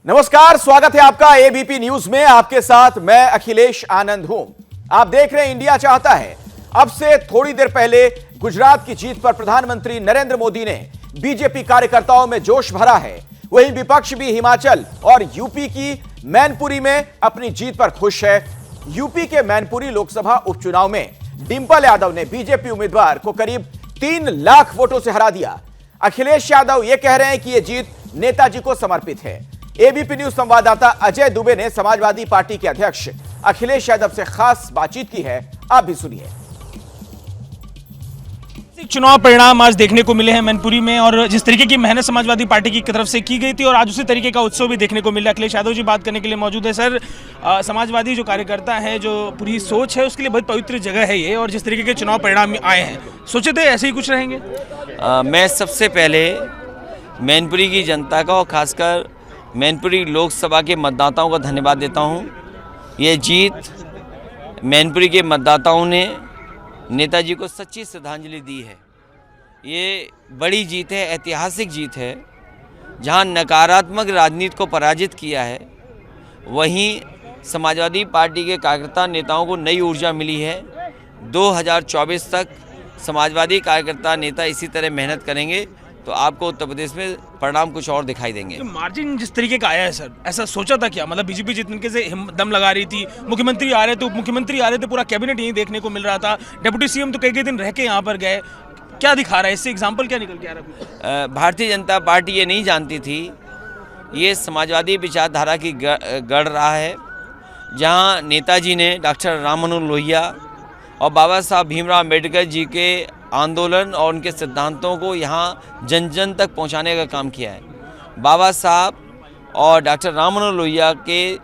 नमस्कार, स्वागत है आपका एबीपी न्यूज में। आपके साथ मैं अखिलेश आनंद हूं। आप देख रहे हैं इंडिया चाहता है। अब से थोड़ी देर पहले गुजरात की जीत पर प्रधानमंत्री नरेंद्र मोदी ने बीजेपी कार्यकर्ताओं में जोश भरा है। वहीं विपक्ष भी हिमाचल और यूपी की मैनपुरी में अपनी जीत पर खुश है। यूपी के मैनपुरी लोकसभा उपचुनाव में डिंपल यादव ने बीजेपी उम्मीदवार को करीब 3 लाख वोटों से हरा दिया। अखिलेश यादव यह कह रहे हैं कि यह जीत नेताजी को समर्पित है। एबीपी न्यूज संवाददाता अजय दुबे ने समाजवादी पार्टी के अध्यक्ष अखिलेश यादव से खास बातचीत की है। आप भी सुनिए। चुनाव परिणाम आज देखने को मिले हैं मैनपुरी में, और जिस तरीके की मेहनत समाजवादी पार्टी की तरफ से की गई थी और आज उसी तरीके का उत्सव भी देखने को मिला। अखिलेश यादव जी बात करने के लिए मौजूद है। सर, समाजवादी जो कार्यकर्ता है, जो पूरी सोच है, उसके लिए बहुत पवित्र जगह है ये, और जिस तरीके के चुनाव परिणाम आए हैं, सोचे थे ऐसे ही कुछ रहेंगे? मैं सबसे पहले मैनपुरी की जनता का और खासकर मैनपुरी लोकसभा के मतदाताओं का धन्यवाद देता हूं। ये जीत मैनपुरी के मतदाताओं ने नेताजी को सच्ची श्रद्धांजलि दी है। ये बड़ी जीत है, ऐतिहासिक जीत है। जहां नकारात्मक राजनीति को पराजित किया है, वहीं समाजवादी पार्टी के कार्यकर्ता नेताओं को नई ऊर्जा मिली है। 2024 तक समाजवादी कार्यकर्ता नेता इसी तरह मेहनत करेंगे तो आपको उत्तर प्रदेश में परिणाम कुछ और दिखाई देंगे। तो मार्जिन जिस तरीके का आया है सर, ऐसा सोचा था क्या? मतलब बीजेपी जितने से दम लगा रही थी, मुख्यमंत्री आ रहे थे, उप मुख्यमंत्री आ रहे थे, पूरा कैबिनेट यहीं देखने को मिल रहा था। डिप्टी सीएम तो कई दिन रह के यहाँ पर गए। क्या दिखा रहा है इससे? एग्जाम्पल क्या निकल के आ रहा है? भारतीय जनता पार्टी ये नहीं जानती थी ये समाजवादी विचारधारा की गढ़ रहा है, जहाँ नेताजी ने डॉक्टर राम मनोहर लोहिया और बाबा साहब भीमराव अम्बेडकर जी के आंदोलन और उनके सिद्धांतों को यहाँ जन जन तक पहुँचाने का काम किया है। बाबा साहब और डॉक्टर राम मनोहर लोहिया के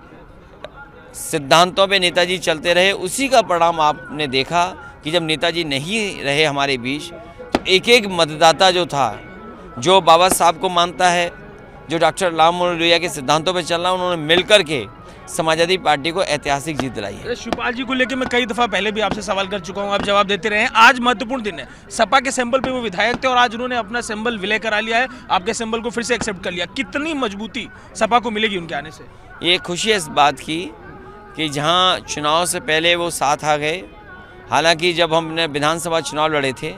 सिद्धांतों पे नेताजी चलते रहे। उसी का परिणाम आपने देखा कि जब नेताजी नहीं रहे हमारे बीच, तो एक एक मतदाता जो था, जो बाबा साहब को मानता है, जो डॉक्टर राम मनोहर लोहिया के सिद्धांतों पर चल रहा, उन्होंने मिलकर के समाजवादी पार्टी को ऐतिहासिक जीत दिलाई है। शिवपाल जी को लेकर मैं कई दफा पहले भी आपसे सवाल कर चुका हूं, आप जवाब देते रहे हैं। आज महत्वपूर्ण दिन है। सपा के सिंबल पे वो विधायक थे और आज उन्होंने अपना सिंबल विलय करा लिया है, आपके सिंबल को फिर से एक्सेप्ट कर लिया। कितनी मजबूती सपा को मिलेगी उनके आने से? ये खुशी है इस बात की कि जहाँ चुनाव से पहले वो साथ आ गए। हालांकि जब हमने विधानसभा चुनाव लड़े थे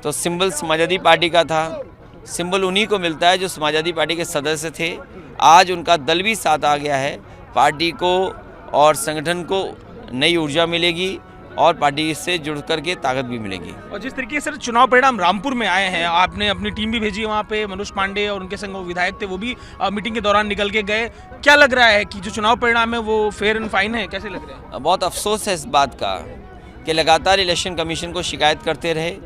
तो सिंबल समाजवादी पार्टी का था। सिंबल उन्हीं को मिलता है जो समाजवादी पार्टी के सदस्य थे। आज उनका दल भी साथ आ गया है। पार्टी को और संगठन को नई ऊर्जा मिलेगी और पार्टी से जुड़ करके ताकत भी मिलेगी। और जिस तरीके से चुनाव परिणाम रामपुर में आए हैं, आपने अपनी टीम भी भेजी वहाँ पे, मनोज पांडे और उनके संग वो विधायक थे, वो भी मीटिंग के दौरान निकल के गए। क्या लग रहा है कि जो चुनाव परिणाम है वो फेयर एंड फाइन है? कैसे लग रहा है? बहुत अफसोस है इस बात का कि लगातार इलेक्शन कमीशन को शिकायत करते रहे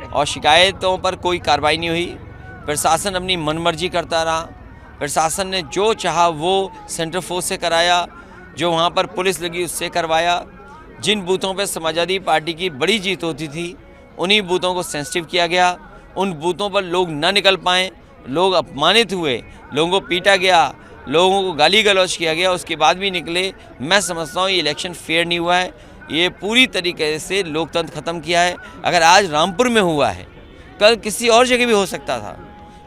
और शिकायतों पर कोई कार्रवाई नहीं हुई। प्रशासन अपनी मनमर्जी करता रहा। प्रशासन ने जो चाहा वो सेंट्रल फोर्स से कराया, जो वहाँ पर पुलिस लगी उससे करवाया। जिन बूथों पर समाजवादी पार्टी की बड़ी जीत होती थी, उन्हीं बूथों को सेंसिटिव किया गया। उन बूथों पर लोग न निकल पाएँ, लोग अपमानित हुए, लोगों को पीटा गया, लोगों को गाली गलौज किया गया, उसके बाद भी निकले। मैं समझता हूँ ये इलेक्शन फेयर नहीं हुआ है। ये पूरी तरीके से लोकतंत्र ख़त्म किया है। अगर आज रामपुर में हुआ है, कल किसी और जगह भी हो सकता था।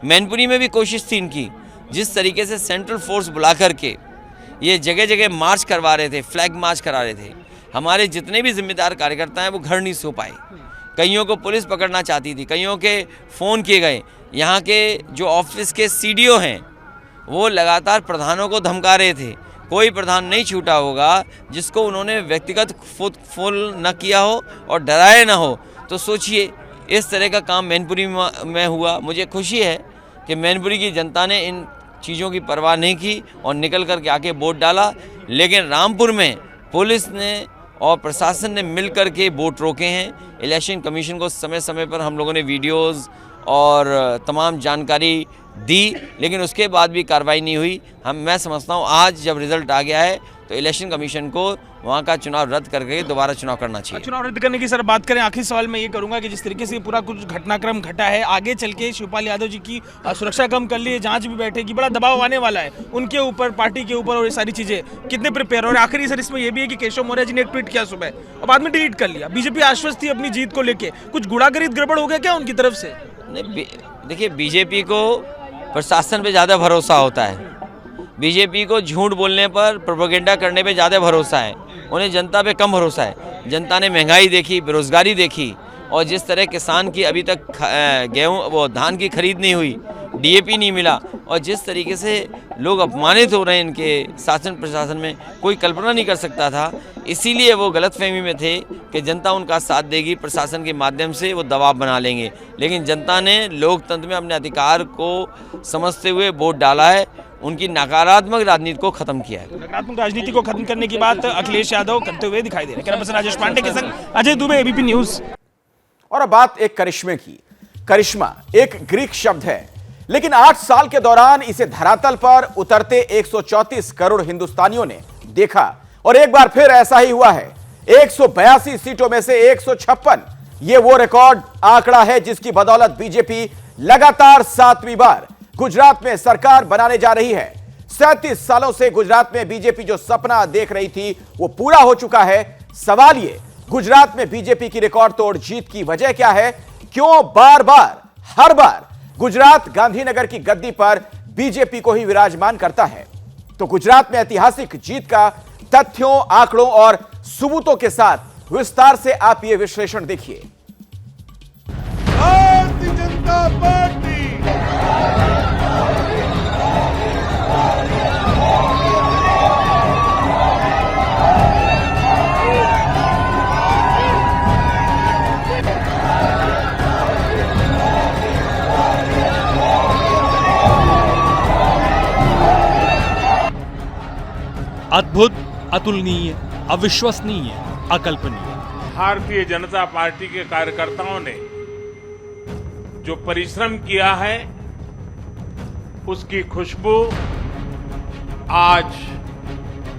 मैनपुरी में भी कोशिश थी इनकी। जिस तरीके से सेंट्रल फोर्स बुला करके ये जगह जगह मार्च करवा रहे थे, फ्लैग मार्च करा रहे थे, हमारे जितने भी जिम्मेदार कार्यकर्ता हैं वो घर नहीं सो पाए। कईयों को पुलिस पकड़ना चाहती थी, कईयों के फ़ोन किए गए। यहाँ के जो ऑफिस के सीडीओ हैं वो लगातार प्रधानों को धमका रहे थे। कोई प्रधान नहीं छूटा होगा जिसको उन्होंने व्यक्तिगत फोन न किया हो और डराया ना हो। तो सोचिए, इस तरह का काम मैनपुरी में हुआ। मुझे खुशी है कि मैनपुरी की जनता ने इन चीज़ों की परवाह नहीं की और निकल कर के आके वोट डाला। लेकिन रामपुर में पुलिस ने और प्रशासन ने मिल कर के वोट रोके हैं। इलेक्शन कमीशन को समय समय पर हम लोगों ने वीडियोज़ और तमाम जानकारी दी, लेकिन उसके बाद भी कार्रवाई नहीं हुई। मैं समझता हूँ आज जब रिज़ल्ट आ गया है तो इलेक्शन कमीशन को वहाँ का चुनाव रद्द करके दोबारा चुनाव करना चाहिए। चुनाव रद्द करने की सर बात करें, आखिरी सवाल मैं ये करूंगा कि जिस तरीके से पूरा कुछ घटनाक्रम घटा है, आगे चल के शिवपाल यादव जी की सुरक्षा कम कर ली, जांच भी बैठेगी, बड़ा दबाव आने वाला है उनके ऊपर, पार्टी के ऊपर, और ये सारी चीजें कितने प्रिपेयर? और आखिरी सर इसमें यह भी है कि केशव मौर्य जी ने एक ट्वीट किया सुबह और बाद में डिलीट कर लिया। बीजेपी आश्वस्त थी अपनी जीत को लेकर, कुछ गुड़ागरीद गड़बड़ हो गया क्या उनकी तरफ से? नहीं, देखिए, बीजेपी को प्रशासन पे ज़्यादा भरोसा होता है। बीजेपी को झूठ बोलने पर, प्रोपेगेंडा करने पे ज़्यादा भरोसा है, उन्हें जनता पे कम भरोसा है। जनता ने महंगाई देखी, बेरोजगारी देखी, और जिस तरह किसान की अभी तक धान की खरीद नहीं हुई, डीएपी नहीं मिला, और जिस तरीके से लोग अपमानित हो रहे हैं इनके शासन प्रशासन में, कोई कल्पना नहीं कर सकता था। इसीलिए वो गलतफहमी में थे कि जनता उनका साथ देगी, प्रशासन के माध्यम से वो दबाव बना लेंगे। लेकिन जनता ने लोकतंत्र में अपने अधिकार को समझते हुए वोट डाला है, उनकी नकारात्मक राजनीति को खत्म किया है। नकारात्मक राजनीति को खत्म करने की बात अखिलेश यादव करते हुए दिखाई दे रहे हैं। कैमरा पर्सन राजेश पांडे के संग अजय दुबे, एबीपी न्यूज। और अब बात एक करिश्मे की। करिश्मा एक ग्रीक शब्द है, लेकिन 8 साल के दौरान इसे धरातल पर उतरते 134 करोड़ हिंदुस्तानियों ने देखा, और एक बार फिर ऐसा ही हुआ है। 182 सीटों में से 156, यह वो रिकॉर्ड आंकड़ा है जिसकी बदौलत बीजेपी लगातार 7वीं बार गुजरात में सरकार बनाने जा रही है। 37 सालों से गुजरात में बीजेपी जो सपना देख रही थी वो पूरा हो चुका है। सवाल ये, गुजरात में बीजेपी की रिकॉर्ड तोड़ जीत की वजह क्या है? क्यों बार बार, हर बार गुजरात गांधीनगर की गद्दी पर बीजेपी को ही विराजमान करता है? तो गुजरात में ऐतिहासिक जीत का तथ्यों, आंकड़ों और सबूतों के साथ विस्तार से आप ये विश्लेषण देखिए। भारतीय जनता पार्टी अद्भुत, अतुलनीय, अविश्वसनीय, अकल्पनीय। भारतीय जनता पार्टी के कार्यकर्ताओं ने जो परिश्रम किया है, उसकी खुशबू आज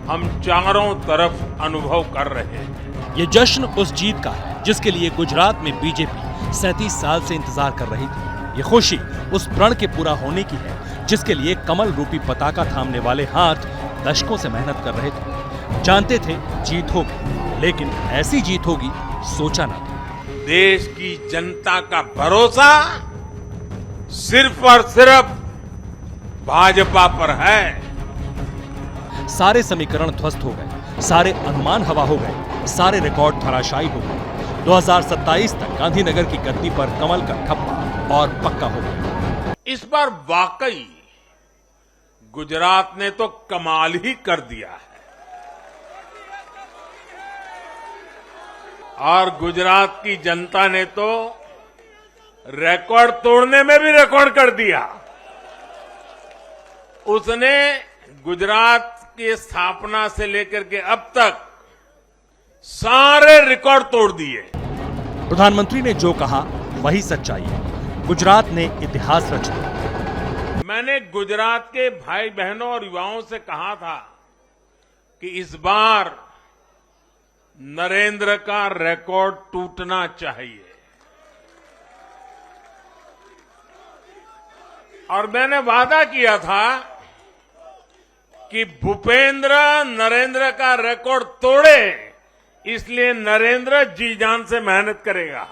हम चारों तरफ अनुभव कर रहे हैं। ये जश्न उस जीत का है जिसके लिए गुजरात में बीजेपी 37 साल से इंतजार कर रही थी। ये खुशी उस प्रण के पूरा होने की है जिसके लिए कमल रूपी पताका थामने वाले हाथ दशकों से मेहनत कर रहे थे। जानते थे जीत होगी, लेकिन ऐसी जीत होगी सोचा ना था। देश की जनता का भरोसा सिर्फ और सिर्फ भाजपा पर है। सारे समीकरण ध्वस्त हो गए, सारे अनुमान हवा हो गए, सारे रिकॉर्ड धराशायी हो गए। 2027 तक गांधीनगर की गद्दी पर कमल का ठप्पा और पक्का हो गया। इस बार वाकई गुजरात ने तो कमाल ही कर दिया है, और गुजरात की जनता ने तो रिकॉर्ड तोड़ने में भी रिकॉर्ड कर दिया। उसने गुजरात की स्थापना से लेकर के अब तक सारे रिकॉर्ड तोड़ दिए। प्रधानमंत्री ने जो कहा वही सच्चाई है। गुजरात ने इतिहास रच दिया। मैंने गुजरात के भाई बहनों और युवाओं से कहा था कि इस बार नरेंद्र का रिकॉर्ड टूटना चाहिए, और मैंने वादा किया था कि भूपेंद्र नरेंद्र का रिकॉर्ड तोड़े, इसलिए नरेंद्र जी जान से मेहनत करेगा।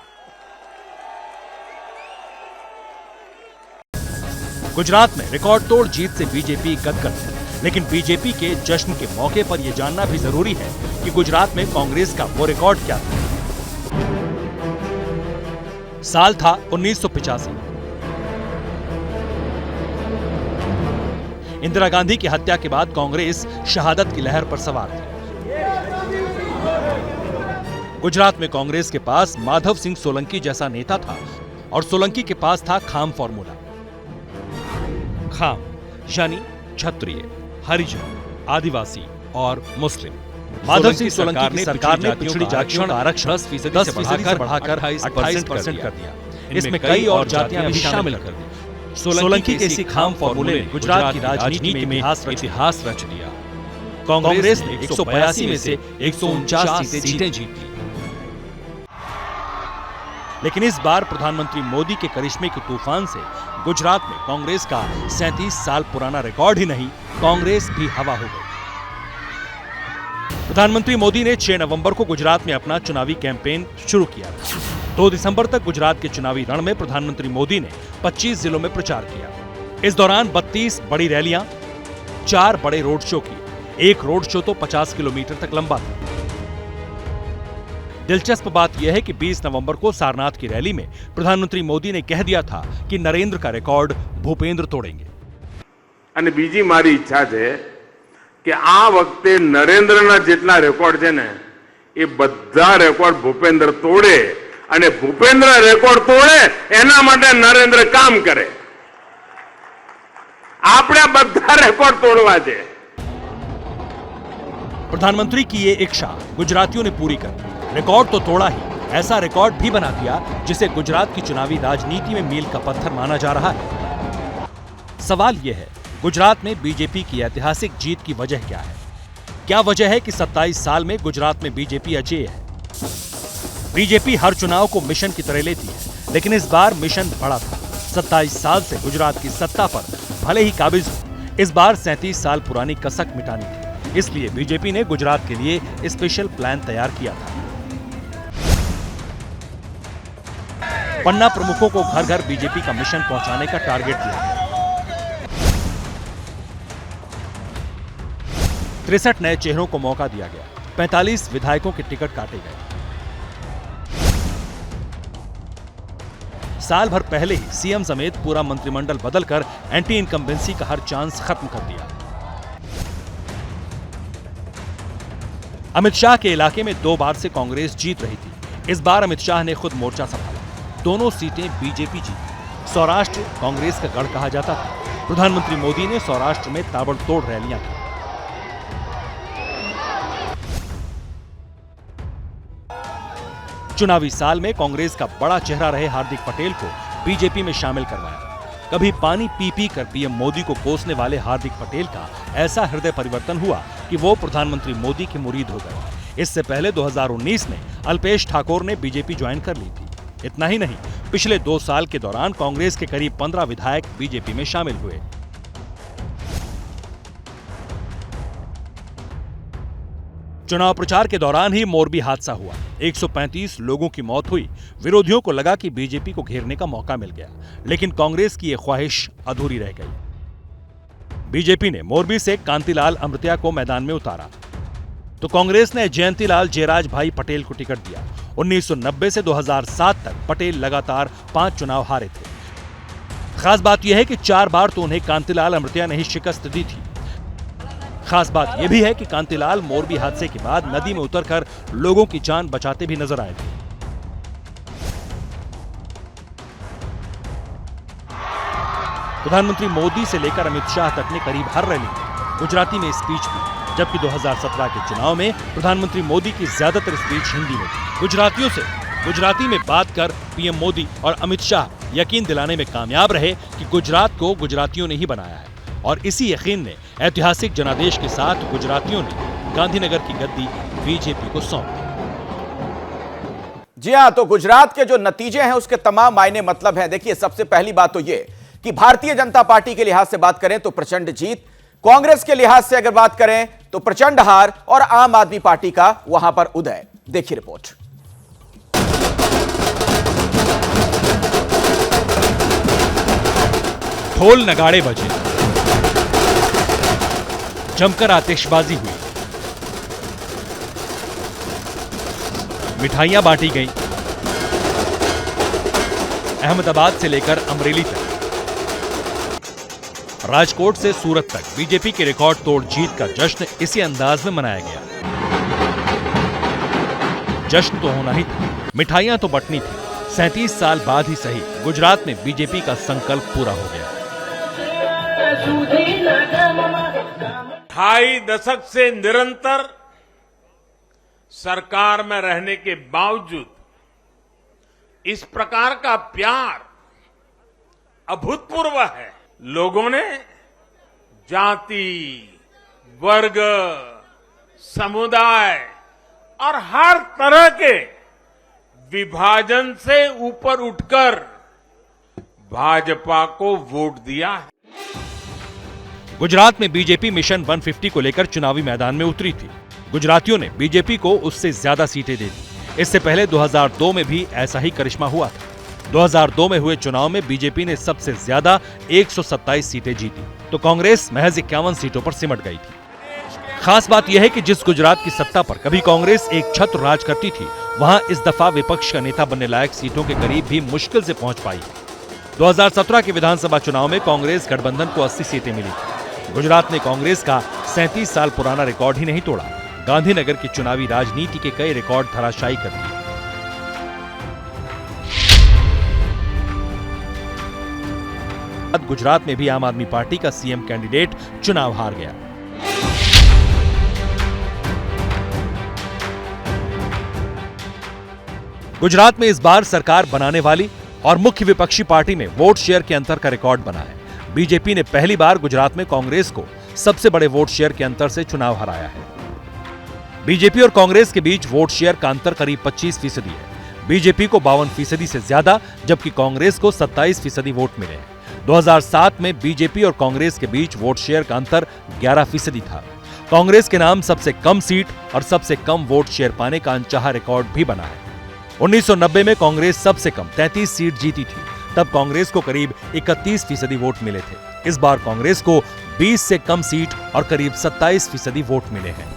गुजरात में रिकॉर्ड तोड़ जीत से बीजेपी गदगद है, लेकिन बीजेपी के जश्न के मौके पर यह जानना भी जरूरी है कि गुजरात में कांग्रेस का वो रिकॉर्ड क्या था। साल था 1985। इंदिरा गांधी की हत्या के बाद कांग्रेस शहादत की लहर पर सवार थी। गुजरात में कांग्रेस के पास माधव सिंह सोलंकी जैसा नेता था, और सोलंकी के पास था खाम फॉर्मूला। खाम यानी क्षत्रिय, हरिजन, आदिवासी और मुस्लिम। माधव सिंह सोलंकी की सरकार ने पिछड़ी जातियों का आरक्षण 10% से बढ़ाकर 28% कर दिया। इसमें कई और जातियां भी शामिल कर दी। सोलंकी के इसी खाम फॉर्मूले ने गुजरात की राजनीति में इतिहास रच दिया। कांग्रेस ने 182 में से 149 सीटें जीत ली। लेकिन इस बार प्रधानमंत्री मोदी के करिश्मे के तूफान से गुजरात में कांग्रेस का 37 साल पुराना रिकॉर्ड ही नहीं, कांग्रेस भी हवा हो गई। प्रधानमंत्री मोदी ने 6 नवंबर को गुजरात में अपना चुनावी कैंपेन शुरू किया। 2 दिसंबर तक गुजरात के चुनावी रण में प्रधानमंत्री मोदी ने 25 जिलों में प्रचार किया। इस दौरान 32 बड़ी रैलियां 4 बड़े रोड शो किए। एक रोड शो तो 50 किलोमीटर तक लंबा था। दिलचस्प बात यह है कि 20 नवंबर को सारनाथ की रैली में प्रधानमंत्री मोदी ने कह दिया था कि नरेंद्र का रिकॉर्ड भूपेंद्र तोड़ेंगे। અને બીજી મારી ઈચ્છા છે કે આ વખતે નરેન્દ્રના જેટલા રેકોર્ડ છે ને એ બધા રેકોર્ડ ભૂપેન્દ્ર તોડે અને ભૂપેન્દ્ર રેકોર્ડ તોડે એના માટે નરેન્દ્ર કામ કરે. આપણે બધા રેકોર્ડ તોડવા છે. प्रधानमंत्री की ये इच्छा गुजरातियों ने पूरी कर दी। रिकॉर्ड तो तोड़ा ही, ऐसा रिकॉर्ड भी बना दिया जिसे गुजरात की चुनावी राजनीति में मील का पत्थर माना जा रहा है। सवाल यह है, गुजरात में बीजेपी की ऐतिहासिक जीत की वजह क्या है? क्या वजह है कि 27 साल में गुजरात में बीजेपी अजेय है? बीजेपी हर चुनाव को मिशन की तरह लेती है, लेकिन इस बार मिशन बड़ा था। 27 साल से गुजरात की सत्ता पर भले ही काबिज हो, इस बार 37 साल पुरानी कसक मिटानी थी। इसलिए बीजेपी ने गुजरात के लिए स्पेशल प्लान तैयार किया था। पन्ना प्रमुखों को घर घर बीजेपी का मिशन पहुंचाने का टारगेट दिया गया। 63 नए चेहरों को मौका दिया गया। 45 विधायकों के टिकट काटे गए। साल भर पहले ही सीएम समेत पूरा मंत्रिमंडल बदलकर एंटी इनकम्बेंसी का हर चांस खत्म कर दिया। अमित शाह के इलाके में 2 बार से कांग्रेस जीत रही थी। इस बार अमित शाह ने खुद मोर्चा संभाला। दोनों सीटें बीजेपी जीती। सौराष्ट्र कांग्रेस का गढ़ कहा जाता था। प्रधानमंत्री मोदी ने सौराष्ट्र में ताबड़तोड़ रैलियां की। चुनावी साल में कांग्रेस का बड़ा चेहरा रहे हार्दिक पटेल को बीजेपी में शामिल करवाया। कभी पानी पी पी कर पीएम मोदी को कोसने वाले हार्दिक पटेल का ऐसा हृदय परिवर्तन हुआ कि वो प्रधानमंत्री मोदी के मुरीद हो गए। इससे पहले 2019 में अल्पेश ठाकोर ने बीजेपी ज्वाइन कर ली थी। इतना ही नहीं, पिछले 2 साल के दौरान कांग्रेस के करीब 15 विधायक बीजेपी में शामिल हुए। चुनाव प्रचार के दौरान ही मोरबी हादसा हुआ। 135 लोगों की मौत हुई। विरोधियों को लगा कि बीजेपी को घेरने का मौका मिल गया, लेकिन कांग्रेस की यह ख्वाहिश अधूरी रह गई। बीजेपी ने मोरबी से कांतिलाल अमृत्या को मैदान में उतारा तो कांग्रेस ने जयंतीलाल जयराज भाई पटेल को टिकट दिया। 1990 से 2007 तक पटेल लगातार 5 चुनाव हारे थे। खास बात यह है कि 4 बार तो उन्हें कांतिलाल अमृत्या ने ही शिकस्त दी थी। खास बात यह भी है कि कांतिलाल मोरबी हादसे के बाद नदी में उतरकर लोगों की जान बचाते भी नजर आए थे। प्रधानमंत्री मोदी से लेकर अमित शाह तक ने करीब हर रैली में गुजराती में स्पीच दी, जबकि 2017 के चुनाव में प्रधानमंत्री मोदी की ज्यादातर स्पीच हिंदी में थी। गुजरातियों से गुजराती में बात कर पीएम मोदी और अमित शाह यकीन दिलाने में कामयाब रहे कि गुजरात को गुजरातियों ने ही बनाया है, और इसी यकीन ने ऐतिहासिक जनादेश के साथ गुजरातियों ने गांधीनगर की गद्दी बीजेपी को सौंप दी। जी हां, तो गुजरात के जो नतीजे हैं उसके तमाम मायने मतलब हैं। देखिए, सबसे पहली बात तो यह कि भारतीय जनता पार्टी के लिहाज से बात करें तो प्रचंड जीत, कांग्रेस के लिहाज से अगर बात करें तो प्रचंड हार, और आम आदमी पार्टी का वहां पर उदय। देखिए रिपोर्ट। ढोल नगाड़े बजे, जमकर आतिशबाजी हुई, मिठाइयां बांटी गईं। अहमदाबाद से लेकर अमरेली तक, राजकोट से सूरत तक बीजेपी के रिकॉर्ड तोड़ जीत का जश्न इसी अंदाज में मनाया गया। जश्न तो होना ही था, मिठाइयां तो बंटनी थी। 37 साल बाद ही सही, गुजरात में बीजेपी का संकल्प पूरा हो गया। 2.5 दशक से निरंतर सरकार में रहने के बावजूद इस प्रकार का प्यार अभूतपूर्व है। लोगों ने जाति, वर्ग, समुदाय और हर तरह के विभाजन से ऊपर उठकर भाजपा को वोट दिया है। गुजरात में बीजेपी मिशन 150 को लेकर चुनावी मैदान में उतरी थी। गुजरातियों ने बीजेपी को उससे ज्यादा सीटें दे दी। इससे पहले 2002 में भी ऐसा ही करिश्मा हुआ था। 2002 में हुए चुनाव में बीजेपी ने सबसे ज्यादा 127 सीटें जीती, तो तो कांग्रेस महज 51 सीटों पर सिमट गई थी। खास बात यह है कि जिस गुजरात की सत्ता पर कभी कांग्रेस एक छत्र राज करती थी, वहां इस दफा विपक्ष का नेता बनने लायक सीटों के करीब भी मुश्किल से पहुंच पाई। 2017 के विधानसभा चुनाव में कांग्रेस गठबंधन को 80 सीटें मिली थी। गुजरात ने कांग्रेस का 37 साल पुराना रिकॉर्ड ही नहीं तोड़ा, गांधीनगर की चुनावी राजनीति के कई रिकॉर्ड धराशायी कर दिए। गुजरात में भी आम आदमी पार्टी का सीएम कैंडिडेट चुनाव हार गया। गुजरात में इस बार सरकार बनाने वाली और मुख्य विपक्षी पार्टी में वोट शेयर के अंतर का रिकॉर्ड बना है। बीजेपी ने पहली बार गुजरात में कांग्रेस को सबसे बड़े वोट शेयर के अंतर से चुनाव हराया है। बीजेपी और कांग्रेस के बीच वोट शेयर का अंतर करीब 25% है। बीजेपी को 52% से ज्यादा, जबकि कांग्रेस को 27% वोट मिले हैं। 2007 में बीजेपी और कांग्रेस के बीच वोट शेयर का अंतर 11% था। कांग्रेस के नाम सबसे कम सीट और सबसे कम वोट शेयर पाने का अनचाहा रिकॉर्ड भी बना है। 1990 में कांग्रेस सबसे कम 33 सीट जीती थी, तब कांग्रेस को करीब 31% वोट मिले थे। इस बार कांग्रेस को 20 से कम सीट और करीब 27% वोट मिले हैं।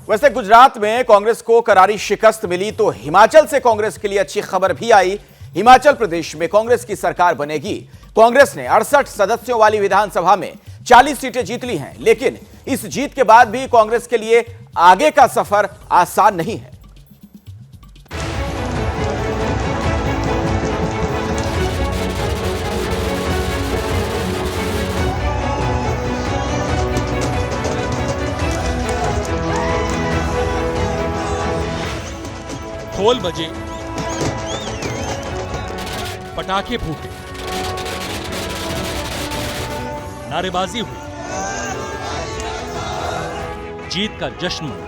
वैसे गुजरात में कांग्रेस को करारी शिकस्त मिली तो हिमाचल से कांग्रेस के लिए अच्छी खबर भी आई। हिमाचल प्रदेश में कांग्रेस की सरकार बनेगी। कांग्रेस ने 68 सदस्यों वाली विधानसभा में 40 सीटें जीत ली हैं, लेकिन इस जीत के बाद भी कांग्रेस के लिए आगे का सफर आसान नहीं है। ढोल बजे, पटाखे फूटे, नारेबाजी हुई, जीत का जश्न मना।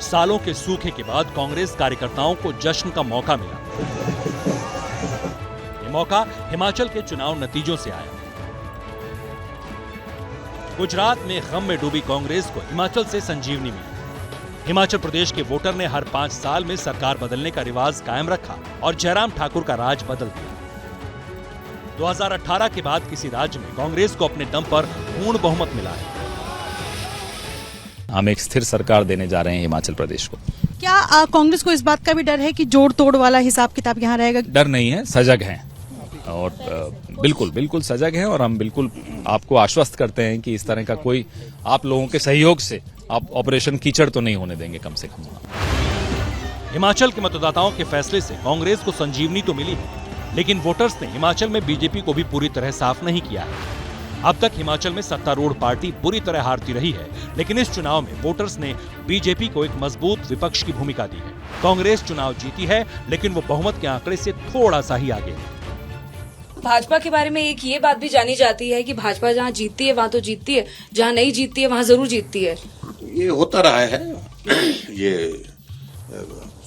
सालों के सूखे के बाद कांग्रेस कार्यकर्ताओं को जश्न का मौका मिला। ये मौका हिमाचल के चुनाव नतीजों से आया। गुजरात में गम में डूबी कांग्रेस को हिमाचल से संजीवनी मिली। हिमाचल प्रदेश के वोटर ने हर 5 साल में सरकार बदलने का रिवाज कायम रखा और जयराम ठाकुर का राज बदल दिया। 2018 के बाद किसी राज्य में कांग्रेस को अपने दम पर पूर्ण बहुमत मिला है। हम एक स्थिर सरकार देने जा रहे हैं हिमाचल प्रदेश को। क्या कांग्रेस को इस बात का भी डर है कि जोड़ तोड़ वाला हिसाब किताब यहाँ रहेगा? डर नहीं है, सजग हैं और बिल्कुल सजग हैं और हम बिल्कुल आपको आश्वस्त करते हैं कि इस तरह का कोई आप लोगों के सहयोग से आप ऑपरेशन कीचड़ तो नहीं होने देंगे कम से कम। हिमाचल के मतदाताओं के फैसले से कांग्रेस को संजीवनी तो मिली है, लेकिन वोटर्स ने हिमाचल में बीजेपी को भी पूरी तरह साफ नहीं किया है। अब तक हिमाचल में सत्तारूढ़ पार्टी बुरी तरह हारती रही है, लेकिन इस चुनाव में वोटर्स ने बीजेपी को एक मजबूत विपक्ष की भूमिका दी है। कांग्रेस चुनाव जीती है, लेकिन वो बहुमत के आंकड़े से थोड़ा सा ही आगे है। भाजपा के बारे में एक ये बात भी जानी जाती है कि भाजपा जहाँ जीतती है वहाँ तो जीतती है, जहाँ नहीं जीतती है वहाँ जरूर जीतती है। ये होता रहा है। ये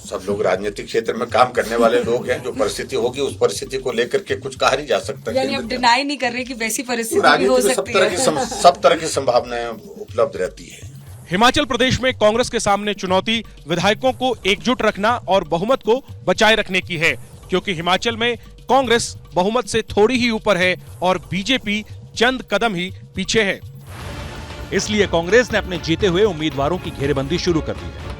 सब लोग राजनीतिक क्षेत्र में काम करने वाले लोग हैं। जो परिस्थिति होगी उस परिस्थिति को लेकर के कुछ कहा नहीं जा सकता। यानी आप डिनाई नहीं कर रहे कि वैसी परिस्थिति भी हो सकती है। सब तरह की संभावनाएं उपलब्ध रहती है। हिमाचल प्रदेश में कांग्रेस के सामने चुनौती विधायकों को एकजुट रखना और बहुमत को बचाए रखने की है, क्योंकि हिमाचल में कांग्रेस बहुमत से थोड़ी ही ऊपर है और बीजेपी चंद कदम ही पीछे है। इसलिए कांग्रेस ने अपने जीते हुए उम्मीदवारों की घेरेबंदी शुरू कर दी है।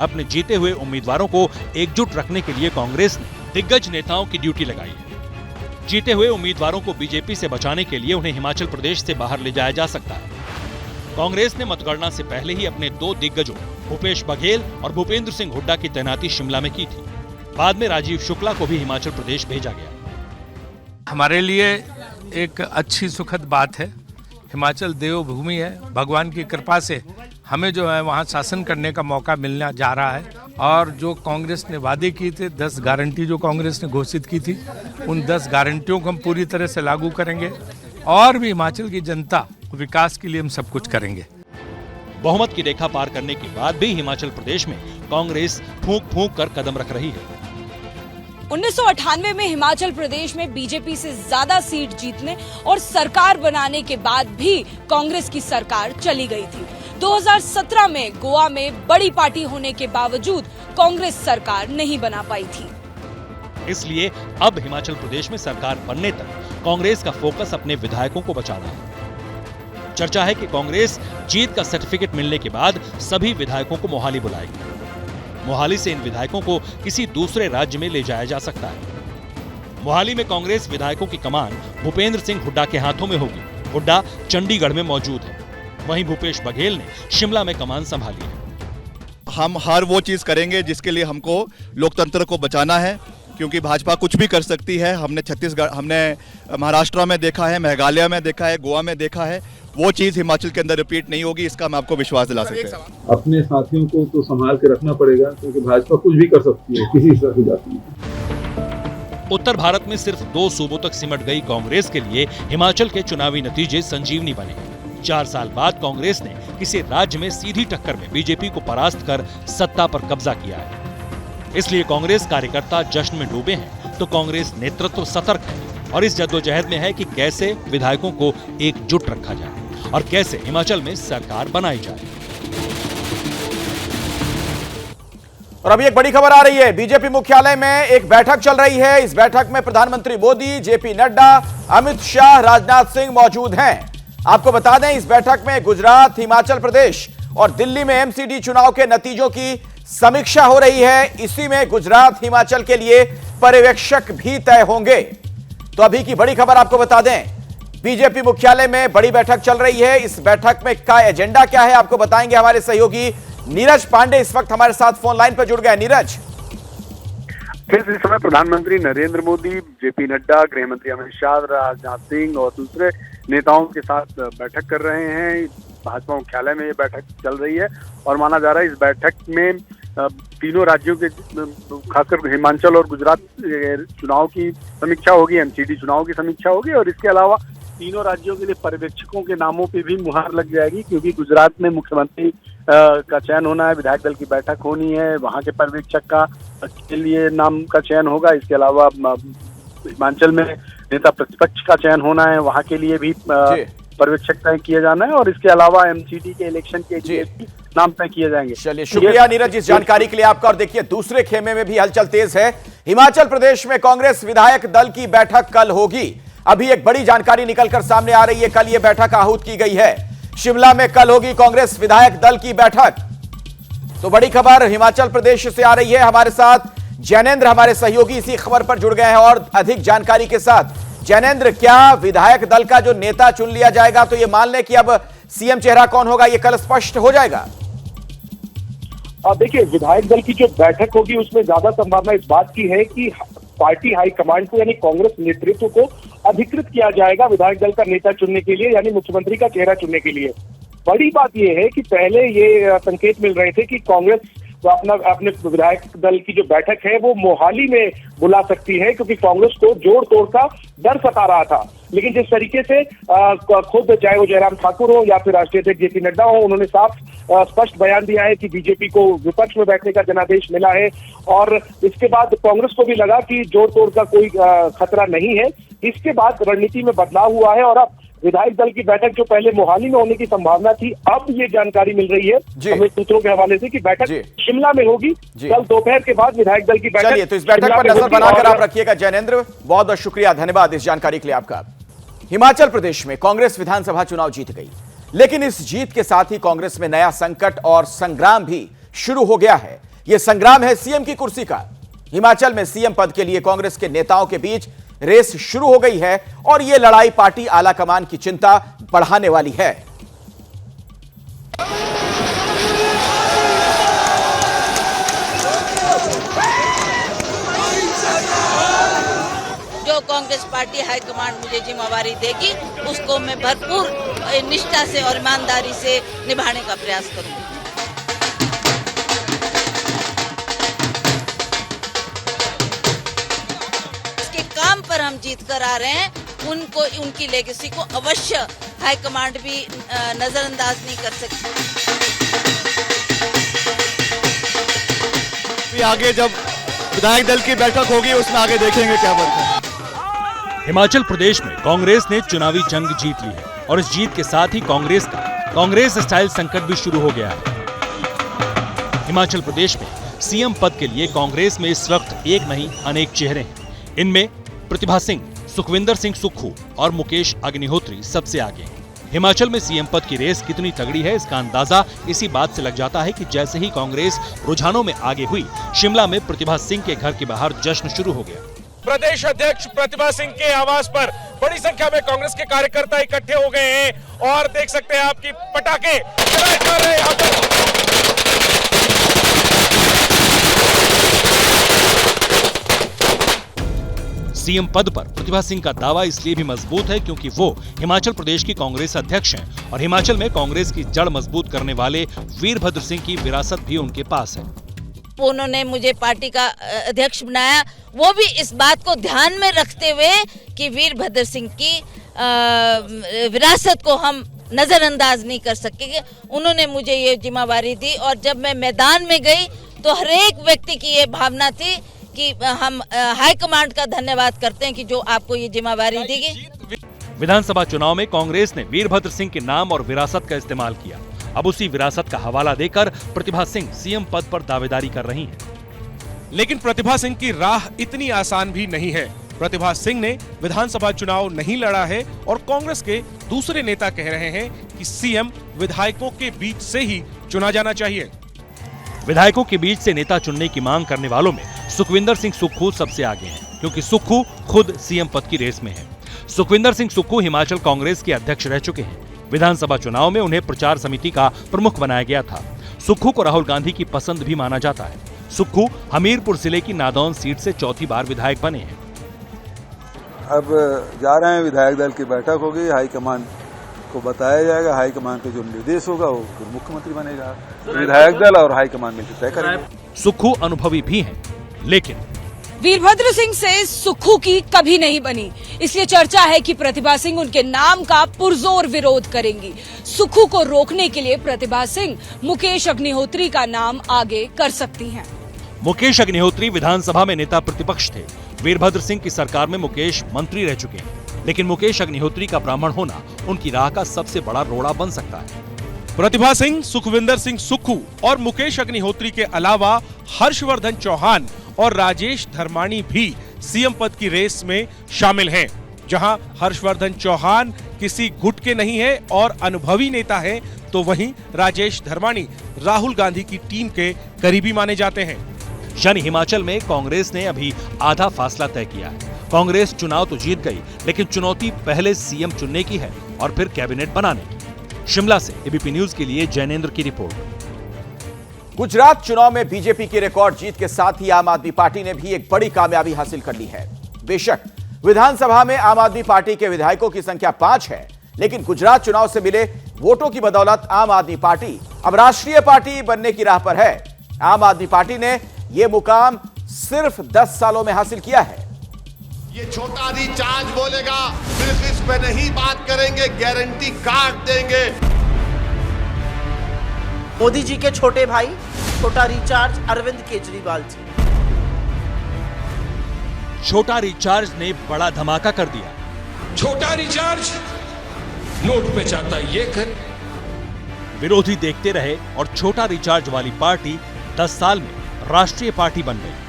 अपने जीते हुए उम्मीदवारों को एकजुट रखने के लिए कांग्रेस ने दिग्गज नेताओं की ड्यूटी लगाई है। जीते हुए उम्मीदवारों को बीजेपी से बचाने के लिए उन्हें हिमाचल प्रदेश से बाहर ले जाया जा सकता है। कांग्रेस ने मतगणना से पहले ही अपने 2 दिग्गजों भूपेश बघेल और भूपेंद्र सिंह हुड्डा की तैनाती शिमला में की थी। बाद में राजीव शुक्ला को भी हिमाचल प्रदेश भेजा गया। हमारे लिए एक अच्छी सुखद बात है। हिमाचल देवभूमि है, भगवान की कृपा से हमें जो है वहाँ शासन करने का मौका मिलने जा रहा है। और जो कांग्रेस ने वादे किए थे, 10 गारंटी जो कांग्रेस ने घोषित की थी, उन 10 गारंटियों को हम पूरी तरह से लागू करेंगे और भी हिमाचल की जनता विकास के लिए हम सब कुछ करेंगे। बहुमत की रेखा पार करने के बाद भी हिमाचल प्रदेश में कांग्रेस फूंक फूंक कर कदम रख रही है। 1998 में हिमाचल प्रदेश में बीजेपी से ज्यादा सीट जीतने और सरकार बनाने के बाद भी कांग्रेस की सरकार चली गई थी। 2017 में गोवा में बड़ी पार्टी होने के बावजूद कांग्रेस सरकार नहीं बना पाई थी। इसलिए अब हिमाचल प्रदेश में सरकार बनने तक कांग्रेस का फोकस अपने विधायकों को बचाना है। चर्चा है कि कांग्रेस जीत का सर्टिफिकेट मिलने के बाद सभी विधायकों को मोहाली बुलाएगी। मोहाली से इन विधायकों को किसी दूसरे राज्य में ले जाया जा सकता है। मोहाली में कांग्रेस विधायकों की कमान भूपेंद्र सिंह हुड्डा के हाथों में होगी। हुड्डा चंडीगढ़ में मौजूद है, वहीं भूपेश बघेल ने शिमला में कमान संभाली है। हम हर वो चीज करेंगे जिसके लिए हमको लोकतंत्र को बचाना है, क्योंकि भाजपा कुछ भी कर सकती है। हमने छत्तीसगढ़, हमने महाराष्ट्र में देखा है, मेघालय में देखा है, गोवा में देखा है। वो चीज हिमाचल के अंदर रिपीट नहीं होगी, इसका मैं आपको विश्वास दिला सकता हूं। अपने साथियों को तो संभाल के रखना पड़ेगा, क्योंकि भाजपा कुछ भी कर सकती है, किसी तरह की जाती है। उत्तर भारत में सिर्फ 2 सूबों तक सिमट गई कांग्रेस के लिए हिमाचल के चुनावी नतीजे संजीवनी बने। 4 साल बाद कांग्रेस ने किसी राज्य में सीधी टक्कर में बीजेपी को परास्त कर सत्ता पर कब्जा किया है। इसलिए कांग्रेस कार्यकर्ता जश्न में डूबे हैं, तो कांग्रेस नेतृत्व सतर्क है और इस जद्दोजहद में है कि कैसे विधायकों को एकजुट रखा जाए और कैसे हिमाचल में सरकार बनाई जाए। और अभी एक बड़ी खबर आ रही है। बीजेपी मुख्यालय में एक बैठक चल रही है। इस बैठक में प्रधानमंत्री मोदी, जेपी नड्डा, अमित शाह, राजनाथ सिंह मौजूद हैं। आपको बता दें, इस बैठक में गुजरात, हिमाचल प्रदेश और दिल्ली में एमसीडी चुनाव के नतीजों की समीक्षा हो रही है। इसी में गुजरात, हिमाचल के लिए पर्यवेक्षक भी तय होंगे। तो अभी की बड़ी खबर आपको बता दें, बीजेपी मुख्यालय में बड़ी बैठक चल रही है। इस बैठक में का एजेंडा क्या है आपको बताएंगे हमारे सहयोगी नीरज पांडे इस वक्त हमारे साथ फोन लाइन पर जुड़ गए। नीरज, इस समय प्रधानमंत्री नरेंद्र मोदी, जेपी नड्डा, गृह मंत्री अमित शाह, राजनाथ सिंह और दूसरे नेताओं के साथ बैठक कर रहे हैं। भाजपा मुख्यालय में ये बैठक चल रही है और माना जा रहा है इस बैठक में तीनों राज्यों के, खासकर हिमाचल और गुजरात चुनाव की समीक्षा होगी, एमसीडी चुनाव की समीक्षा होगी और इसके अलावा तीनों राज्यों के लिए पर्यवेक्षकों के नामों पे भी मुहर लग जाएगी, क्योंकि गुजरात में मुख्यमंत्री का चयन होना है, विधायक दल की बैठक होनी है, वहाँ के पर्यवेक्षक का के लिए नाम का चयन होगा। इसके अलावा हिमाचल में नेता प्रतिपक्ष का चयन होना है, वहाँ के लिए भी पर्यवेक्षक तय किए जाना है और इसके अलावा एमसीडी के इलेक्शन के लिए नाम तय किए जाएंगे। चलिए, शुक्रिया नीरज इस जानकारी के लिए आपका। और देखिए, दूसरे खेमे में भी हलचल तेज है। हिमाचल प्रदेश में कांग्रेस विधायक दल की बैठक कल होगी। अभी एक बड़ी जानकारी निकलकर सामने आ रही है, कल यह बैठक आहूत की गई है। शिमला में कल होगी कांग्रेस विधायक दल की बैठक। तो बड़ी खबर हिमाचल प्रदेश से आ रही है। हमारे साथ जैनेंद्र, हमारे सहयोगी, इसी खबर पर जुड़ गए हैं और अधिक जानकारी के साथ। जैनेंद्र, क्या विधायक दल का जो नेता चुन लिया जाएगा तो ये मान लें कि अब सीएम चेहरा कौन होगा ये कल स्पष्ट हो जाएगा? देखिए, विधायक दल की जो बैठक होगी उसमें ज्यादा संभावना इस बात की है कि पार्टी हाईकमांड को यानी कांग्रेस नेतृत्व को अधिकृत किया जाएगा विधायक दल का नेता चुनने के लिए, यानी मुख्यमंत्री का चेहरा चुनने के लिए। बड़ी बात यह है कि पहले ये संकेत मिल रहे थे कि कांग्रेस अपने विधायक दल की जो बैठक है वो मोहाली में बुला सकती है, क्योंकि कांग्रेस को जोड़ तोड़ का डर सता रहा था। लेकिन जिस तरीके से खुद चाहे वो जयराम ठाकुर हो या फिर राष्ट्रीय अध्यक्ष जेपी नड्डा हो, उन्होंने साफ स्पष्ट बयान दिया है कि बीजेपी को विपक्ष में बैठने का जनादेश मिला है और इसके बाद कांग्रेस को भी लगा कि जोड़ तोड़ का कोई खतरा नहीं है। इसके बाद रणनीति में बदलाव हुआ है और अब विधायक दल की बैठक जो पहले मोहाली में होने की संभावना थी, अब ये जानकारी मिल रही है हमें सूत्रों के हवाले से कि बैठक शिमला में होगी कल दोपहर के बाद विधायक दल की बैठक। चलिए, तो इस बैठक पर नजर बनाकर आप रखिएगा जैनेंद्र। बहुत बहुत शुक्रिया, धन्यवाद इस जानकारी के लिए आपका। हिमाचल प्रदेश में कांग्रेस विधानसभा चुनाव जीत गई, लेकिन इस जीत के साथ ही कांग्रेस में नया संकट और संग्राम भी शुरू हो गया है। यह संग्राम है सीएम की कुर्सी का। हिमाचल में सीएम पद के लिए कांग्रेस के नेताओं के बीच रेस शुरू हो गई है और यह लड़ाई पार्टी आलाकमान की चिंता बढ़ाने वाली है। जो कांग्रेस पार्टी हाईकमांड मुझे जिम्मेवारी देगी उसको मैं भरपूर निष्ठा से और ईमानदारी से निभाने का प्रयास करूंगी। इसके काम पर हम जीत कर आ रहे हैं, उनको उनकी लेगेसी को अवश्य हाईकमांड भी नजरअंदाज नहीं कर सकती। आगे जब विधायक दल की बैठक होगी उसमें आगे देखेंगे क्या बनता है। हिमाचल प्रदेश में कांग्रेस ने चुनावी जंग जीत ली है और इस जीत के साथ ही कांग्रेस स्टाइल संकट भी शुरू हो गया है। हिमाचल प्रदेश में सीएम पद के लिए कांग्रेस में इस वक्त एक नहीं अनेक चेहरे हैं। इनमें प्रतिभा सिंह सुखविंदर सिंह सुक्खू और मुकेश अग्निहोत्री सबसे आगे हैं। हिमाचल में सीएम पद की रेस कितनी तगड़ी है, इसका अंदाजा इसी बात से लग जाता है कि जैसे ही कांग्रेस रुझानों में आगे हुई, शिमला में प्रतिभा सिंह के घर के बाहर जश्न शुरू हो गया। प्रदेश अध्यक्ष प्रतिभा सिंह के आवास पर बड़ी संख्या में कांग्रेस के कार्यकर्ता इकट्ठे हो गए हैं और देख सकते हैं आपकी पटाखे चलाए जा रहे हैं यहाँ पर। सीएम पद पर प्रतिभा सिंह का दावा इसलिए भी मजबूत है क्योंकि वो हिमाचल प्रदेश की कांग्रेस अध्यक्ष हैं और हिमाचल में कांग्रेस की जड़ मजबूत करने वाले वीरभद्र सिंह की विरासत भी उनके पास है। उन्होंने मुझे पार्टी का अध्यक्ष बनाया, वो भी इस बात को ध्यान में रखते हुए कि वीरभद्र सिंह की विरासत को हम नजरअंदाज नहीं कर सकेंगे। उन्होंने मुझे ये जिम्मेवारी दी और जब मैं मैदान में गई तो हर एक व्यक्ति की ये भावना थी कि हम हाईकमांड का धन्यवाद करते हैं कि जो आपको ये जिम्मेवारी दी गई। विधानसभा चुनाव में कांग्रेस ने वीरभद्र सिंह के नाम और विरासत का इस्तेमाल किया। अब उसी विरासत का हवाला देकर प्रतिभा सिंह सीएम पद पर दावेदारी कर रही हैं। लेकिन प्रतिभा सिंह की राह इतनी आसान भी नहीं है। प्रतिभा सिंह ने विधानसभा चुनाव नहीं लड़ा है और कांग्रेस के दूसरे नेता कह रहे हैं कि सीएम विधायकों के बीच से ही चुना जाना चाहिए। विधायकों के बीच से नेता चुनने की मांग करने वालों में सुखविंदर सिंह सुक्खू सबसे आगे हैं, क्योंकि सुक्खू खुद सीएम पद की रेस में है। सुखविंदर सिंह सुक्खू हिमाचल कांग्रेस के अध्यक्ष रह चुके हैं। विधानसभा चुनाव में उन्हें प्रचार समिति का प्रमुख बनाया गया था। सुक्खू को राहुल गांधी की पसंद भी माना जाता है। सुक्खू हमीरपुर जिले की नादौन सीट से चौथी बार विधायक बने हैं। अब जा रहे हैं, विधायक दल की बैठक होगी, हाईकमान को बताया जाएगा, हाईकमान पे जो निर्देश होगा वो फिर मुख्यमंत्री बनेगा। विधायक दल और हाईकमान मिलकर तय करेंगे। सुक्खू अनुभवी भी हैं, लेकिन वीरभद्र सिंह से सुक्खू की कभी नहीं बनी, इसलिए चर्चा है कि प्रतिभा सिंह उनके नाम का पुरजोर विरोध करेंगी। सुक्खू को रोकने के लिए प्रतिभा सिंह मुकेश अग्निहोत्री का नाम आगे कर सकती हैं। मुकेश अग्निहोत्री विधानसभा में नेता प्रतिपक्ष थे। वीरभद्र सिंह की सरकार में मुकेश मंत्री रह चुके हैं, लेकिन मुकेश अग्निहोत्री का ब्राह्मण होना उनकी राह का सबसे बड़ा रोड़ा बन सकता है। प्रतिभा सिंह, सुखविंदर सिंह सुक्खू और मुकेश अग्निहोत्री के अलावा हर्षवर्धन चौहान और राजेश धर्माणी भी सीएम पद की रेस में शामिल हैं। जहां हर्षवर्धन चौहान किसी गुट के नहीं है और अनुभवी नेता है, तो वहीं राजेश धर्माणी राहुल गांधी की टीम के करीबी माने जाते हैं। यानी हिमाचल में कांग्रेस ने अभी आधा फासला तय किया है। कांग्रेस चुनाव तो जीत गई, लेकिन चुनौती पहले सीएम चुनने की है और फिर कैबिनेट बनाने की। शिमला से एबीपी न्यूज के लिए जैनेंद्र की रिपोर्ट। गुजरात चुनाव में बीजेपी की रिकॉर्ड जीत के साथ ही आम आदमी पार्टी ने भी एक बड़ी कामयाबी हासिल कर ली है। बेशक विधानसभा में आम आदमी पार्टी के विधायकों की संख्या 5 है, लेकिन गुजरात चुनाव से मिले वोटों की बदौलत आम आदमी पार्टी अब राष्ट्रीय पार्टी बनने की राह पर है। आम आदमी पार्टी ने यह मुकाम सिर्फ 10 सालों में हासिल किया है। ये छोटा रिचार्ज बोलेगा, सिर्फ इस पे नहीं बात करेंगे, गारंटी कार्ड देंगे। मोदी जी के छोटे भाई छोटा रिचार्ज अरविंद केजरीवाल जी। छोटा रिचार्ज ने बड़ा धमाका कर दिया। छोटा रिचार्ज नोट पे जाता ये कर। विरोधी देखते रहे और छोटा रिचार्ज वाली पार्टी 10 साल में राष्ट्रीय पार्टी बन गई।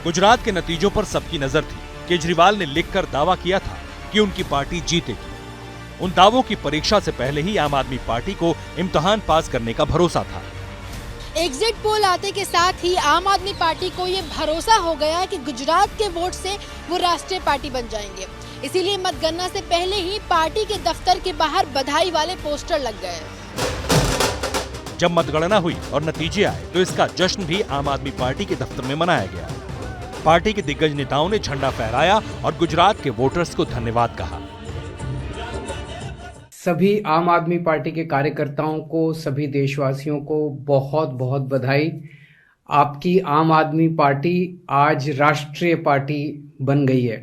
गुजरात के नतीजों पर सबकी नजर थी। केजरीवाल ने लिखकर दावा किया था कि उनकी पार्टी जीतेगी। उन दावों की परीक्षा से पहले ही आम आदमी पार्टी को इम्तिहान पास करने का भरोसा था। एग्जिट पोल आते के साथ ही आम आदमी पार्टी को ये भरोसा हो गया कि गुजरात के वोट से वो राष्ट्रीय पार्टी बन जाएंगे। इसीलिए मतगणना से पहले ही पार्टी के दफ्तर के बाहर बधाई वाले पोस्टर लग गए। जब मतगणना हुई और नतीजे आए तो इसका जश्न भी आम आदमी पार्टी के दफ्तर में मनाया गया। पार्टी के दिग्गज नेताओं ने झंडा फहराया और गुजरात के वोटर्स को धन्यवाद कहा। सभी आम आदमी पार्टी के कार्यकर्ताओं को, सभी देशवासियों को बहुत बहुत बधाई। आपकी आम आदमी पार्टी आज राष्ट्रीय पार्टी बन गई है।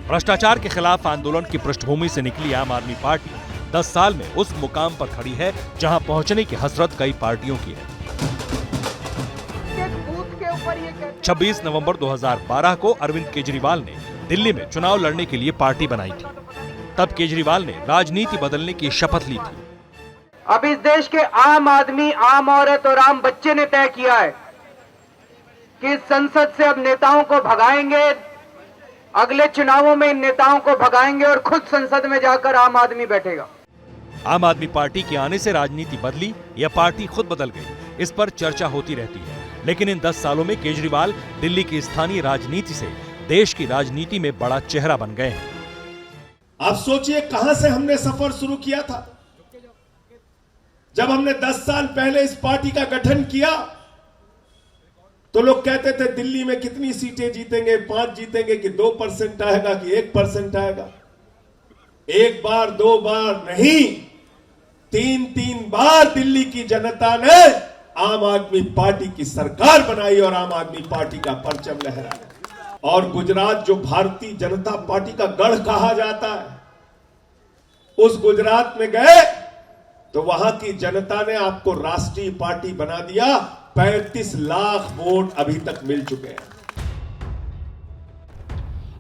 भ्रष्टाचार के खिलाफ आंदोलन की पृष्ठभूमि से निकली आम आदमी पार्टी 10 साल में उस मुकाम पर खड़ी है जहां पहुंचने की हसरत कई पार्टियों की है। 26 नवंबर 2012 को अरविंद केजरीवाल ने दिल्ली में चुनाव लड़ने के लिए पार्टी बनाई थी। तब केजरीवाल ने राजनीति बदलने की शपथ ली थी। अब इस देश के आम आदमी, आम औरत और आम बच्चे ने तय किया है कि संसद से अब नेताओं को भगाएंगे, अगले चुनावों में इन नेताओं को भगाएंगे और खुद संसद में जाकर आम आदमी बैठेगा। आम आदमी पार्टी के आने से राजनीति बदली या पार्टी खुद बदल गई, इस पर चर्चा होती रहती है। लेकिन इन 10 सालों में केजरीवाल दिल्ली की स्थानीय राजनीति से देश की राजनीति में बड़ा चेहरा बन गए हैं। आप सोचिए कहां से हमने सफर शुरू किया था। जब हमने 10 साल पहले इस पार्टी का गठन किया तो लोग कहते थे दिल्ली में कितनी सीटें जीतेंगे, 5 जीतेंगे कि 2% आएगा कि 1% आएगा। एक बार, 2 बार नहीं, 3 बार दिल्ली की जनता ने आम आदमी पार्टी की सरकार बनाई और आम आदमी पार्टी का परचम लहराया। और गुजरात जो भारतीय जनता पार्टी का गढ़ कहा जाता है, उस गुजरात में गए तो वहां की जनता ने आपको राष्ट्रीय पार्टी बना दिया। 35 लाख वोट अभी तक मिल चुके हैं।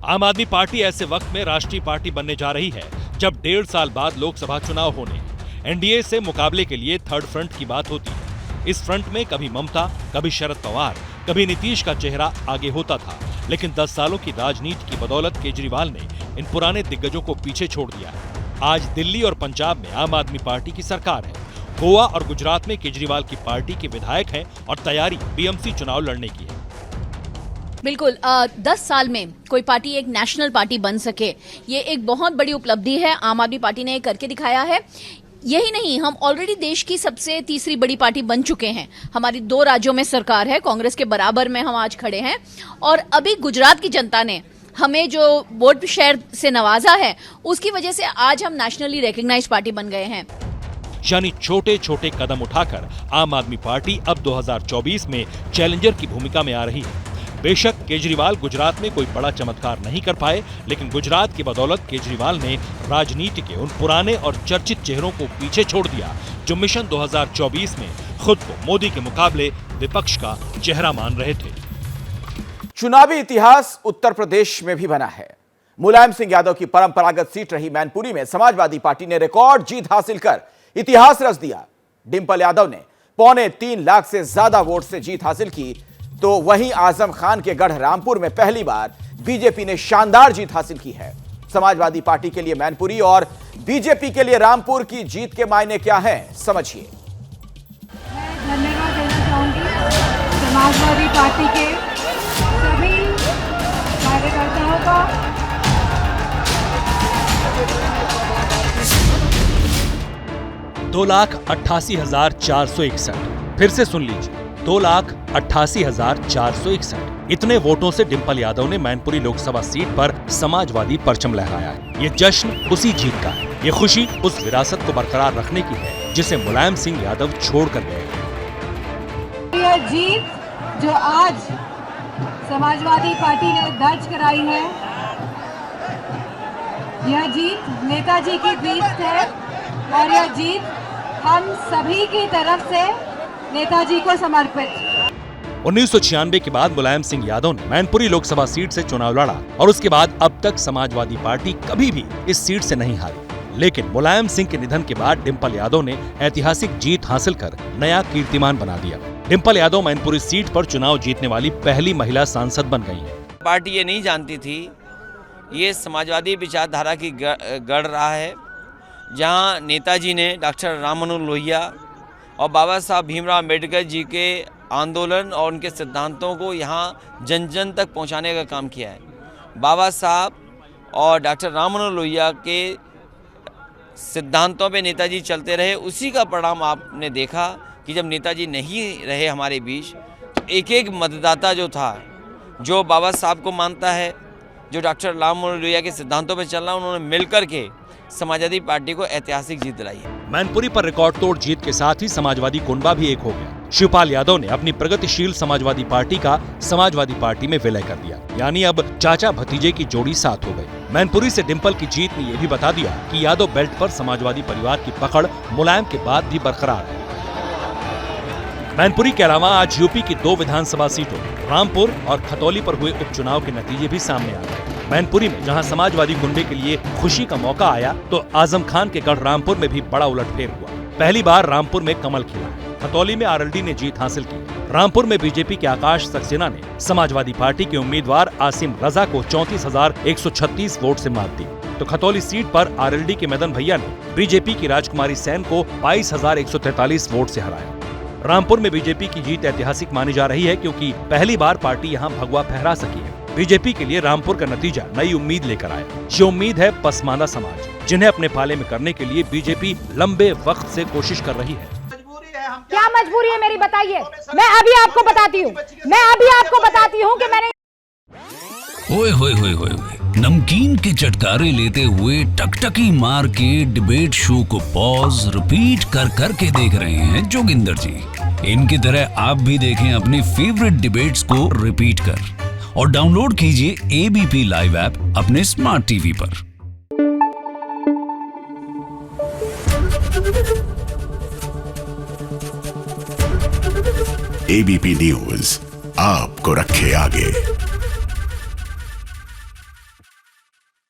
आम आदमी पार्टी ऐसे वक्त में राष्ट्रीय पार्टी बनने जा रही है जब 1.5 साल बाद लोकसभा चुनाव होने, एनडीए से मुकाबले के लिए थर्ड फ्रंट की बात होती है। इस फ्रंट में कभी ममता, कभी शरद पवार, कभी नीतीश का चेहरा आगे होता था। लेकिन 10 सालों की राजनीति की बदौलत केजरीवाल ने इन पुराने दिग्गजों को पीछे छोड़ दिया है। आज दिल्ली और पंजाब में आम आदमी पार्टी की सरकार है। गोवा और गुजरात में केजरीवाल की पार्टी के विधायक हैं और तैयारी बीएमसी चुनाव लड़ने की है। बिल्कुल 10 साल में कोई पार्टी एक नेशनल पार्टी बन सके, ये एक बहुत बड़ी उपलब्धि है। आम आदमी पार्टी ने करके दिखाया है। यही नहीं, हम ऑलरेडी देश की सबसे तीसरी बड़ी पार्टी बन चुके हैं। हमारी 2 राज्यों में सरकार है, कांग्रेस के बराबर में हम आज खड़े हैं। और अभी गुजरात की जनता ने हमें जो वोट शेयर से नवाजा है, उसकी वजह से आज हम नेशनली रिकॉग्नाइज्ड पार्टी बन गए हैं। यानी छोटे छोटे कदम उठाकर आम आदमी पार्टी अब 2024 में चैलेंजर की भूमिका में आ रही है। बेशक केजरीवाल गुजरात में कोई बड़ा चमत्कार नहीं कर पाए, लेकिन गुजरात की बदौलत केजरीवाल ने राजनीति के उन पुराने और चर्चित चेहरों को पीछे छोड़ दिया जो मिशन 2024 में खुद को मोदी के मुकाबले विपक्ष का चेहरा मान रहे थे। चुनावी इतिहास उत्तर प्रदेश में भी बना है। मुलायम सिंह यादव की परंपरागत सीट रही मैनपुरी में समाजवादी पार्टी ने रिकॉर्ड जीत हासिल कर इतिहास रच दिया। डिंपल यादव ने 3.25 लाख से ज्यादा वोट से जीत हासिल की, तो वहीं आजम खान के गढ़ रामपुर में पहली बार बीजेपी ने शानदार जीत हासिल की है। समाजवादी पार्टी के लिए मैनपुरी और बीजेपी के लिए रामपुर की जीत के मायने क्या हैं, समझिए। मैं धन्यवाद देना चाहूंगी समाजवादी पार्टी के सभी कार्यकर्ताओं का। 2,88,461। फिर से सुन लीजिए, 2,88,461। इतने वोटों से डिंपल यादव ने मैनपुरी लोकसभा सीट पर समाजवादी परचम लहराया है। ये जश्न उसी जीत का है। ये खुशी उस विरासत को बरकरार रखने की है जिसे मुलायम सिंह यादव छोड़ कर गए हैं। यह जीत जो आज समाजवादी पार्टी ने दर्ज कराई है, यह जीत नेताजी की जीत है और यह जीत हम सभी की तरफ से नेताजी को समर्पित। 1996 के बाद मुलायम सिंह यादव ने मैनपुरी लोकसभा सीट से चुनाव लड़ा और उसके बाद अब तक समाजवादी पार्टी कभी भी इस सीट से नहीं हारी। लेकिन मुलायम सिंह के निधन के बाद डिंपल यादव ने ऐतिहासिक जीत हासिल कर नया कीर्तिमान बना दिया। डिंपल यादव मैनपुरी सीट पर चुनाव जीतने वाली पहली महिला सांसद बन गई हैं। पार्टी ये नहीं जानती थी, ये समाजवादी विचारधारा की गढ़ रहा है, जहां नेताजी ने डॉक्टर राम मनोहर लोहिया और बाबा साहब भीमराव अम्बेडकर जी के आंदोलन और उनके सिद्धांतों को यहाँ जन जन तक पहुँचाने का काम किया है। बाबा साहब और डॉक्टर राम मनोहर लोहिया के सिद्धांतों पे नेताजी चलते रहे। उसी का परिणाम आपने देखा कि जब नेताजी नहीं रहे हमारे बीच, तो एक एक मतदाता जो था, जो बाबा साहब को मानता है, जो डॉक्टर राम मनोहर लोहिया के सिद्धांतों पे चल रहा, उन्होंने मिलकर के समाजवादी पार्टी को ऐतिहासिक जीत दिलाई है। मैनपुरी पर रिकॉर्ड तोड़ जीत के साथ ही समाजवादी कुनबा भी एक हो गया। शिवपाल यादव ने अपनी प्रगतिशील समाजवादी पार्टी का समाजवादी पार्टी में विलय कर दिया, यानी अब चाचा भतीजे की जोड़ी साथ हो गई। मैनपुरी से डिंपल की जीत ने यह भी बता दिया कि यादव बेल्ट पर समाजवादी परिवार की पकड़ मुलायम के बाद भी बरकरार है। मैनपुरी के अलावा आज यूपी की 2 विधानसभा सीटों रामपुर और खतौली पर हुए उपचुनाव के नतीजे भी सामने आ गए। मैनपुरी में जहां समाजवादी कुनबे के लिए खुशी का मौका आया, तो आजम खान के गढ़ रामपुर में भी बड़ा उलटफेर हुआ। पहली बार रामपुर में कमल खिला। खतौली में आरएलडी ने जीत हासिल की। रामपुर में बीजेपी के आकाश सक्सेना ने समाजवादी पार्टी के उम्मीदवार आसिम रजा को 34,136 वोट से मात दी। तो खतौली सीट पर आरएलडी के मदन भैया ने बीजेपी की राजकुमारी सेन को 22,143 वोट से हराया। रामपुर में बीजेपी की जीत ऐतिहासिक मानी जा रही है, क्योंकि पहली बार पार्टी यहां भगवा फहरा सकी है। बीजेपी के लिए रामपुर का नतीजा नई उम्मीद लेकर आया। ये उम्मीद है पसमानदा समाज, जिन्हें अपने पाले में करने के लिए बीजेपी लंबे वक्त से कोशिश कर रही है। क्या मजबूरी है मेरी, बताइए। मैं अभी आपको बताती हूँ कि मैंने ओए होए होए होए नमकीन के चटकारे लेते हुए टकटकी मार के डिबेट शो को पॉज रिपीट कर करके देख रहे हैं जोगिंदर जी। इनकी तरह आप भी देखें अपनी फेवरेट डिबेट्स को रिपीट कर और डाउनलोड कीजिए एबीपी लाइव ऐप अपने स्मार्ट टीवी पर। एबीपी न्यूज आपको रखे आगे।